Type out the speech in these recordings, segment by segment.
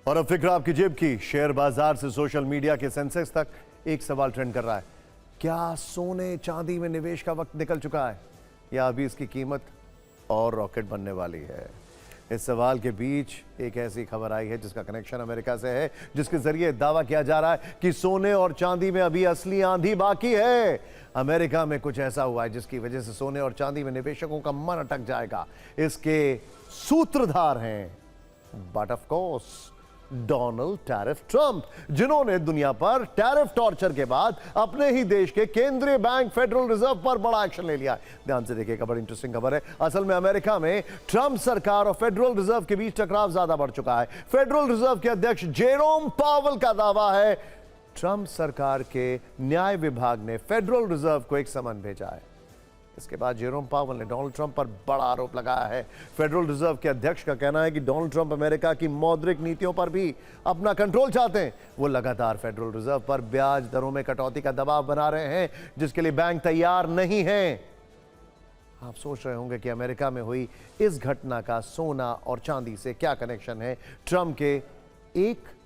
और अब फिक्र आपकी जेब की। शेयर बाजार से सोशल मीडिया के सेंसेक्स तक एक सवाल ट्रेंड कर रहा है। क्या सोने चांदी में निवेश का वक्त निकल चुका है या अभी इसकी कीमत और रॉकेट बनने वाली है? इस सवाल के बीच एक ऐसी खबर आई है जिसका कनेक्शन अमेरिका से है, जिसके जरिए दावा किया जा रहा है कि सोने और चांदी में अभी असली आंधी बाकी है। अमेरिका में कुछ ऐसा हुआ है जिसकी वजह से सोने और चांदी में निवेशकों का मन अटक जाएगा। इसके सूत्रधार हैं but of course Donald tariff Trump, जिन्होंने दुनिया पर टैरिफ टॉर्चर के बाद अपने ही देश के केंद्रीय बैंक फेडरल रिजर्व पर बड़ा एक्शन ले लिया है। ध्यान से देखिएगा, बड़ी इंटरेस्टिंग खबर है। असल में अमेरिका में ट्रंप सरकार और फेडरल रिजर्व के बीच टकराव ज्यादा बढ़ चुका है। फेडरल रिजर्व के अध्यक्ष जेरोम पावेल का दावा है ट्रंप सरकार के न्याय विभाग ने फेडरल रिजर्व को एक समन भेजा है। इसके बाद जेरोम पावेल ने डोनाल्ड ट्रंप पर बड़ा आरोप लगाया है। फेडरल रिजर्व के अध्यक्ष का कहना है कि डोनाल्ड ट्रंप अमेरिका की मौद्रिक नीतियों पर भी अपना कंट्रोल चाहते हैं। वो लगातार फेडरल रिजर्व पर ब्याज दरों में कटौती का दबाव बना रहे हैं, जिसके लिए बैंक तैयार नहीं है। आप सोच रहे होंगे कि अमेरिका में हुई इस घटना का सोना और चांदी से क्या कनेक्शन है। ट्रंप के एक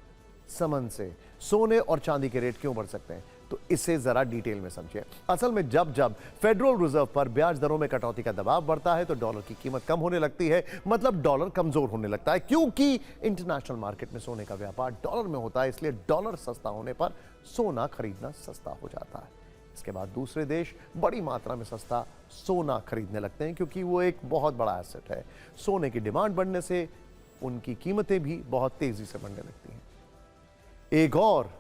समन से सोने और चांदी के रेट क्यों बढ़ सकते हैं, तो इसे जरा डिटेल में समझिए। असल में जब जब फेडरल रिजर्व पर ब्याज दरों में कटौती का दबाव बढ़ता है तो डॉलर की कीमत कम होने लगती है, मतलब डॉलर कमजोर होने लगता है। क्योंकि इंटरनेशनल मार्केट में सोने का व्यापार डॉलर में होता है, इसलिए डॉलर सस्ता होने पर सोना खरीदना सस्ता हो जाता है। इसके बाद दूसरे देश बड़ी मात्रा में सस्ता सोना खरीदने लगते हैं, क्योंकि वो एक बहुत बड़ा एसेट है। सोने की डिमांड बढ़ने से उनकी कीमतें भी बहुत तेजी से बढ़ने लगती हैं। एक और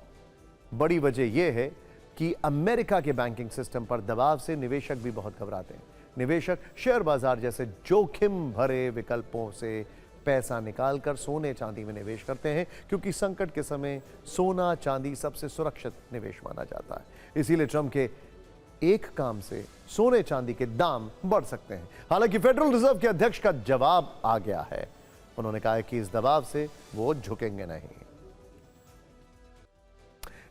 बड़ी वजह यह है कि अमेरिका के बैंकिंग सिस्टम पर दबाव से निवेशक भी बहुत घबराते हैं। निवेशक शेयर बाजार जैसे जोखिम भरे विकल्पों से पैसा निकालकर सोने चांदी में निवेश करते हैं, क्योंकि संकट के समय सोना चांदी सबसे सुरक्षित निवेश माना जाता है। इसीलिए ट्रंप के एक काम से सोने चांदी के दाम बढ़ सकते हैं। हालांकि फेडरल रिजर्व के अध्यक्ष का जवाब आ गया है। उन्होंने कहा है कि इस दबाव से वो झुकेंगे नहीं।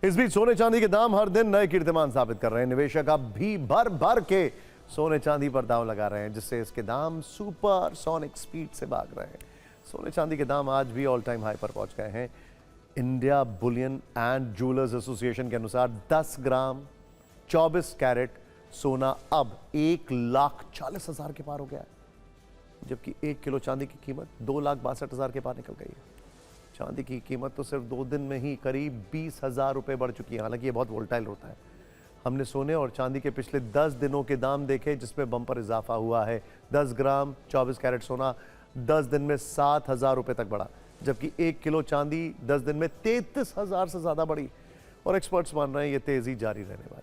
इस बीच सोने चांदी के दाम हर दिन नए कीर्तिमान स्थापित कर रहे हैं। निवेशक अब भी भर भर के सोने चांदी पर दांव लगा रहे हैं, जिससे इसके दाम सुपर सोनिक स्पीड से भाग रहे हैं। सोने चांदी के दाम आज भी ऑल टाइम हाई पर पहुंच गए हैं। India Boolean and jewellers association के अनुसार 10 ग्राम 24 कैरेट सोना अब 1,40,000 के पार हो गया है, जबकि 1 किलो चांदी की कीमत 2,62,000 के पार निकल गई है। चांदी की कीमत तो सिर्फ 2 दिन में ही करीब 20,000 रुपए बढ़ चुकी है। हालांकि ये बहुत वोलेटाइल होता है। हमने सोने और चांदी के पिछले 10 दिनों के दाम देखे, जिसमें बम्पर इजाफा हुआ है। 10 ग्राम 24 कैरेट सोना 10 दिन में 7,000 रुपए तक बढ़ा, जबकि 1 किलो चांदी 10 दिन में 33,000 से ज्यादा बढ़ी। और एक्सपर्ट्स मान रहे हैं ये तेजी जारी रहने वाली है।